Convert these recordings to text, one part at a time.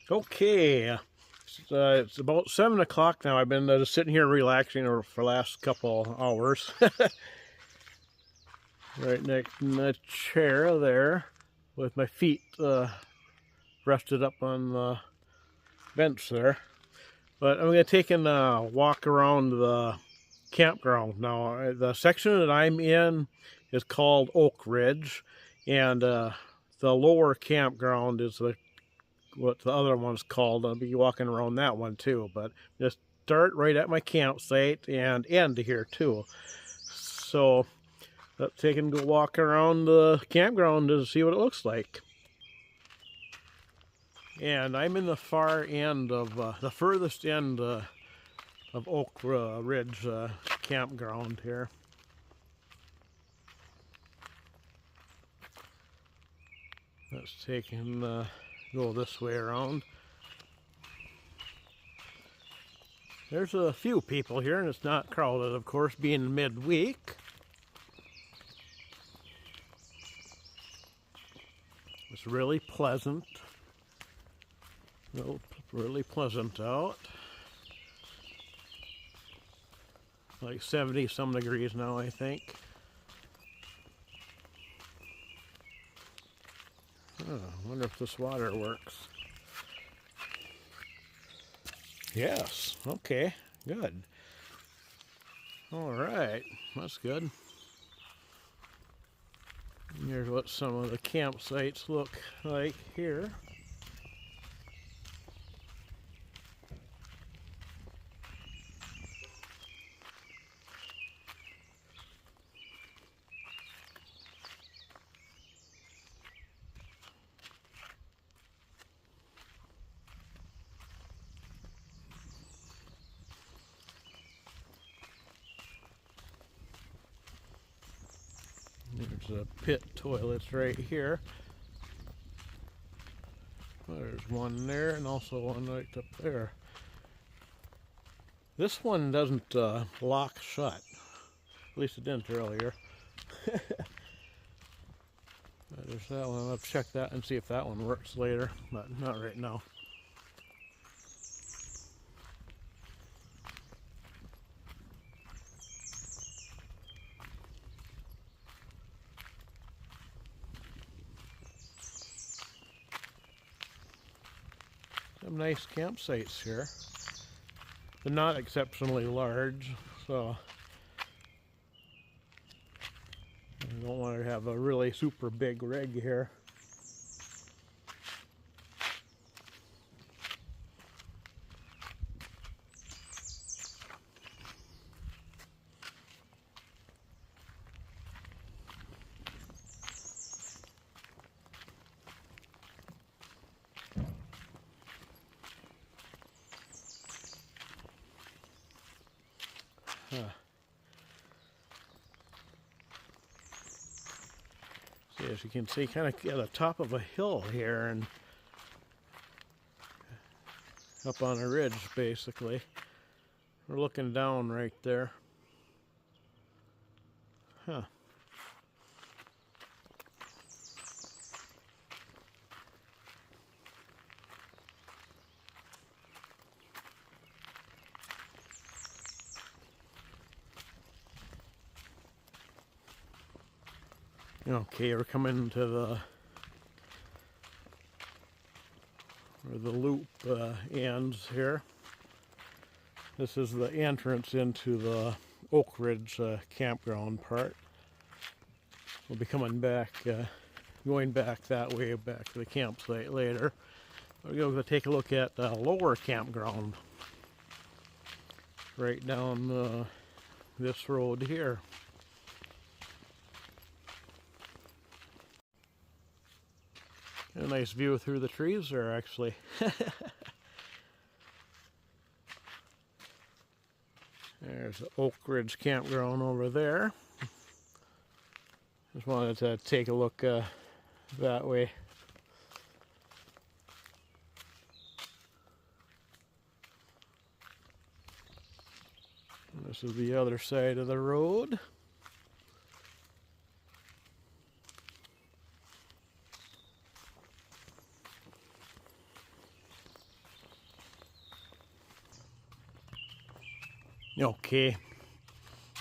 Okay, it's about 7 o'clock now. I've been just sitting here relaxing for the last couple hours. Right next in the chair there with my feet rested up on the bench there. But I'm going to take a walk around the campground now. The section that I'm in is called Oak Ridge, and the lower campground is what the other one's called. I'll be walking around that one too, but just start right at my campsite and end here too. So let's take and go walk around the campground to see what it looks like. And I'm in the far end of the furthest end of Oak Ridge campground here. Let's take and go this way around. There's a few people here, and it's not crowded, of course, being midweek. It's really pleasant. Really pleasant out. Like 70 some degrees now, I think. Oh, I wonder if this water works. Yes, okay, good. All right, that's good. And here's what some of the campsites look like here. There's a pit toilets right here. There's one there and also one right up there. This one doesn't lock shut. At least it didn't earlier. There's that one. I'll check that and see if that one works later, but not right now. Some nice campsites here. They're not exceptionally large, so I don't want to have a really super big rig here. See, as you can see, kind of at the top of a hill here and up on a ridge, basically. We're looking down right there. Huh. Okay, we're coming to where the loop ends here. This is the entrance into the Oak Ridge campground part. We'll be coming back, going back that way, back to the campsite later. We're going to take a look at the lower campground, right down this road here. A nice view through the trees there, actually. There's the Oak Ridge campground over there. Just wanted to take a look that way. And this is the other side of the road. Okay,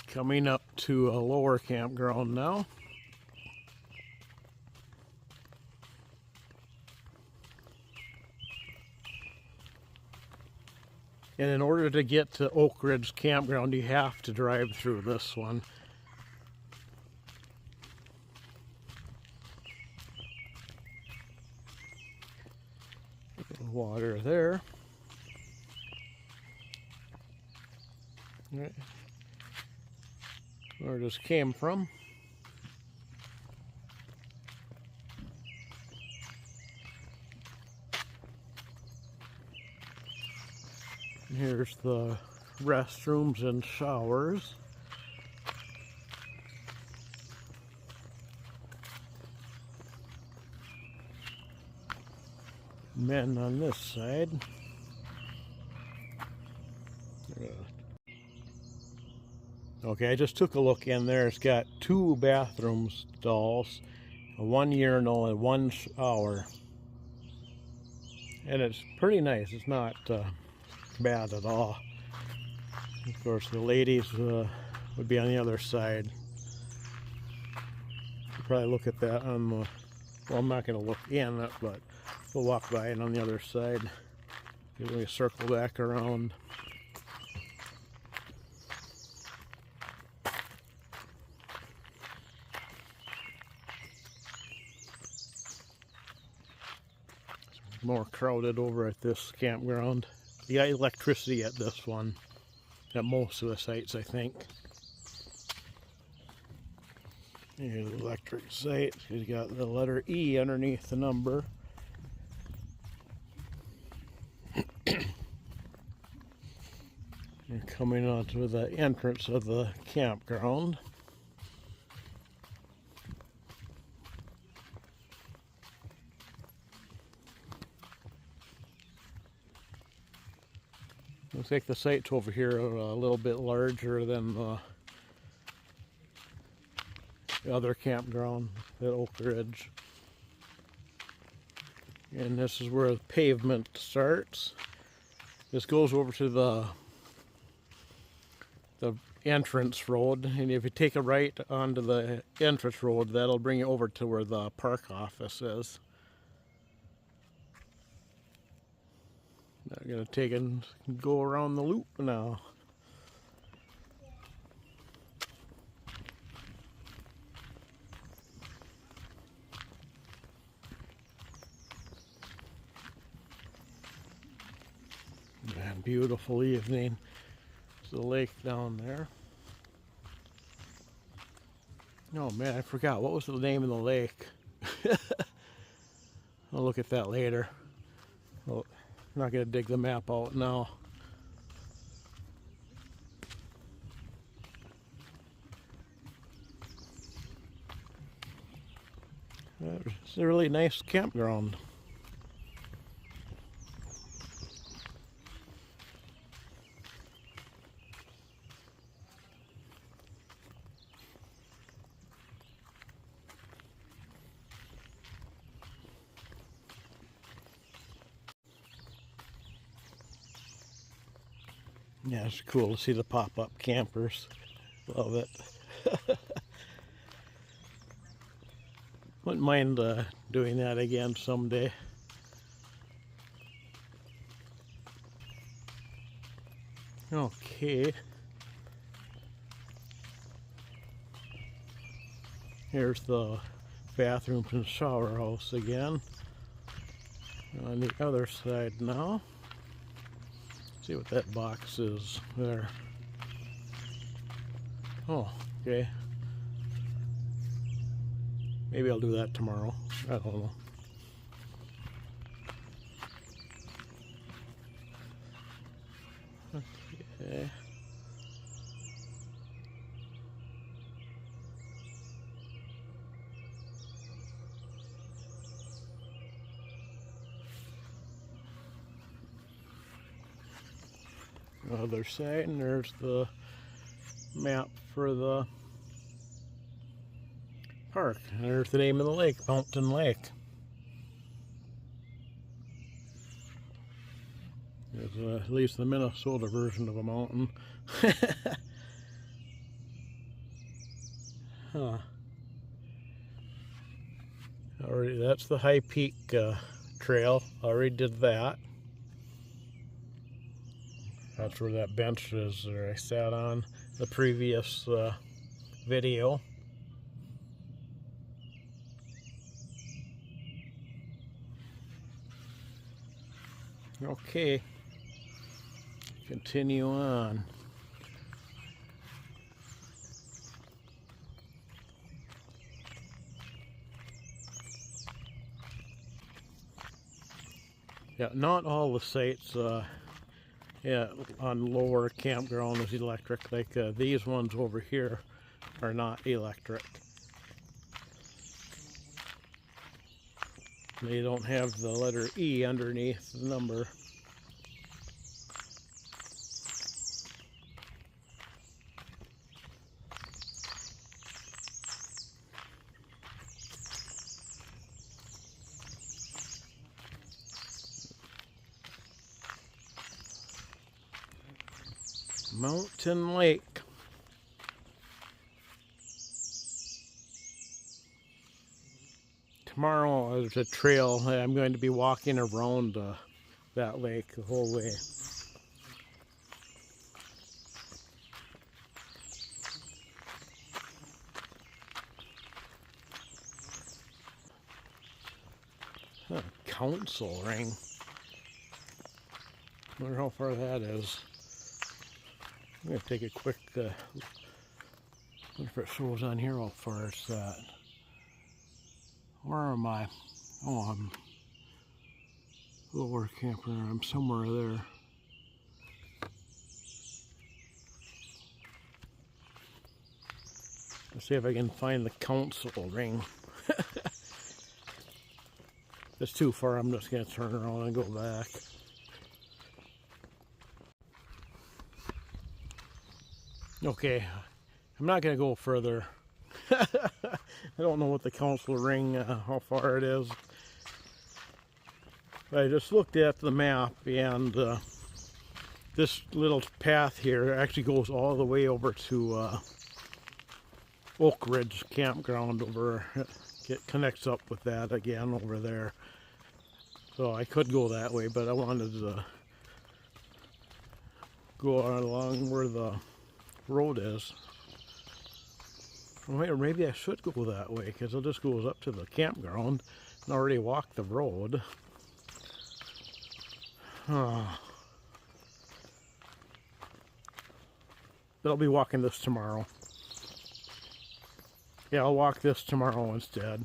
coming up to a lower campground now. And in order to get to Oak Ridge Campground, you have to drive through this one. Water there. Right. Where this came from. Here's the restrooms and showers. Men on this side. Okay, I just took a look in there. It's got 2 bathroom stalls, 1 urinal, and 1 shower. And it's pretty nice. It's not bad at all. Of course, the ladies would be on the other side. I'll probably look at that on the, well, I'm not going to look in it, but we'll walk by it on the other side. Let me circle back around. It's more crowded over at this campground. You got electricity at this one, at most of the sites, I think. Here's the electric site. He's got the letter E underneath the number. You're coming onto the entrance of the campground. Looks like the sites over here are a little bit larger than the other campground at Oak Ridge. And this is where the pavement starts. This goes over to the entrance road, and if you take a right onto the entrance road, that'll bring you over to where the park office is. I'm gonna take and go around the loop now. Man, beautiful evening. There's the lake down there. Oh man, I forgot. What was the name of the lake? I'll look at that later. Well, I'm not going to dig the map out now. It's a really nice campground. Yeah, it's cool to see the pop-up campers. Love it. Wouldn't mind doing that again someday. Okay. Here's the bathroom and shower house again. On the other side now. See what that box is there. Oh, okay. Maybe I'll do that tomorrow. I don't know. Okay. Other side, and there's the map for the park. And there's the name of the lake, Mountain Lake. It's at least the Minnesota version of a mountain. Huh. Already, that's the High Peak trail. Already did that. That's where that bench is that I sat on the previous video. Okay, continue on. Yeah, not all the sites yeah, on lower campground is electric. Like these ones over here are not electric. They don't have the letter E underneath the number. Mountain Lake. Tomorrow is a trail. I'm going to be walking around that lake the whole way. Council ring. Wonder how far that is. I'm going to take a quick wonder if it shows on here how far it's at. Where am I? Oh, I'm lower camper. I'm somewhere there. Let's see if I can find the council ring. If it's too far, I'm just going to turn around and go back. Okay, I'm not going to go further. I don't know what the council ring, how far it is. I just looked at the map, and this little path here actually goes all the way over to Oak Ridge Campground over. It connects up with that again over there. So I could go that way, but I wanted to go along where the road is. Or maybe I should go that way, because it just goes up to the campground and already walked the road. But I'll be walking this tomorrow. Yeah, I'll walk this tomorrow instead.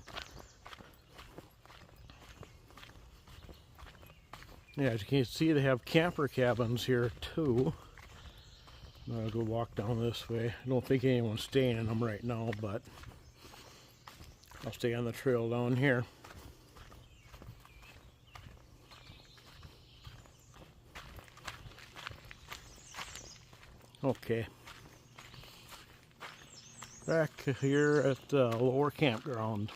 Yeah, as you can see, they have camper cabins here too. I'll go walk down this way. I don't think anyone's staying in them right now, but I'll stay on the trail down here. Okay. Back here at the lower campground.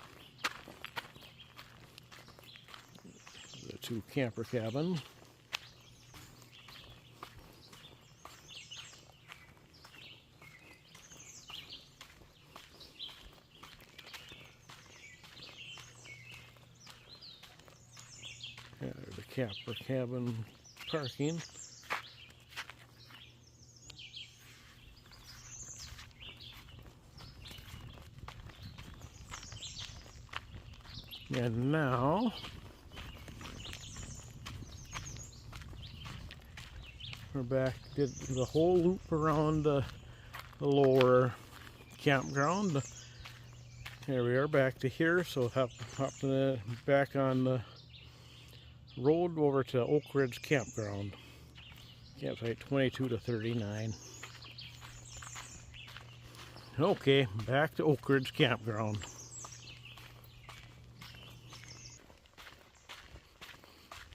The two camper cabins. The camper cabin parking. And now we're back, did the whole loop around the lower campground. Here we are back to here, so hopping back on the road over to Oak Ridge Campground. Campsite 22 to 39. Okay, back to Oak Ridge Campground.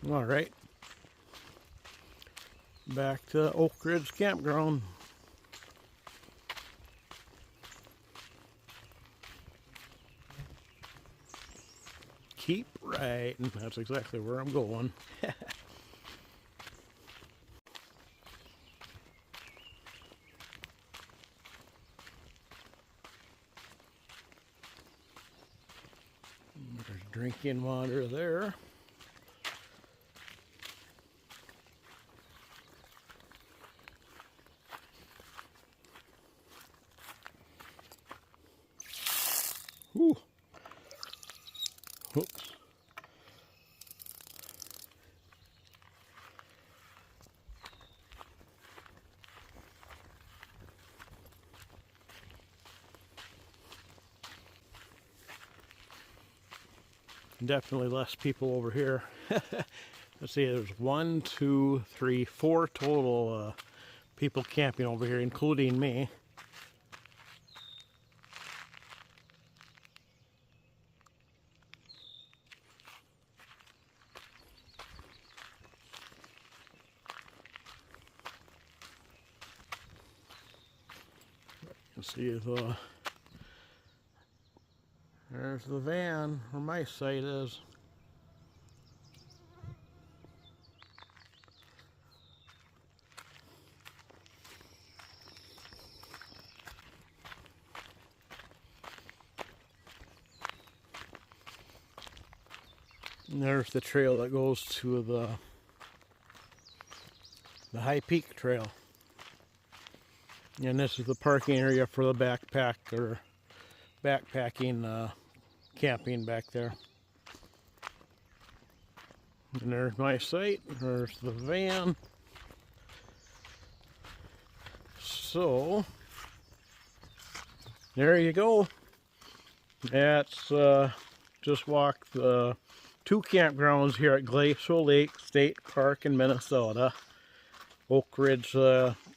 All right, back to Oak Ridge Campground. Keep right, and that's exactly where I'm going. drinking water there. Ooh. Oops. Definitely less people over here. Let's see, there's 1, 2, 3, 4 total people camping over here, including me. You can see there's the van where my site is. And there's the trail that goes to the High Peak Trail. And this is the parking area for the backpacking camping back there. And there's my site, there's the van. So, there you go. That's just walked the 2 campgrounds here at Glacial Lake State Park in Minnesota. Oak Ridge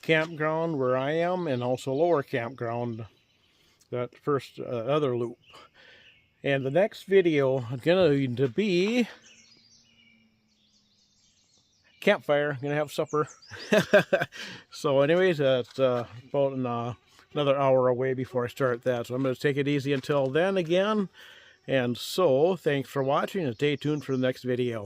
Campground where I am, and also Lower Campground, that first other loop. And the next video is going to be campfire. Gonna have supper. So anyways, that's about another hour away before I start that. So I'm going to take it easy until then again. And so, thanks for watching and stay tuned for the next video.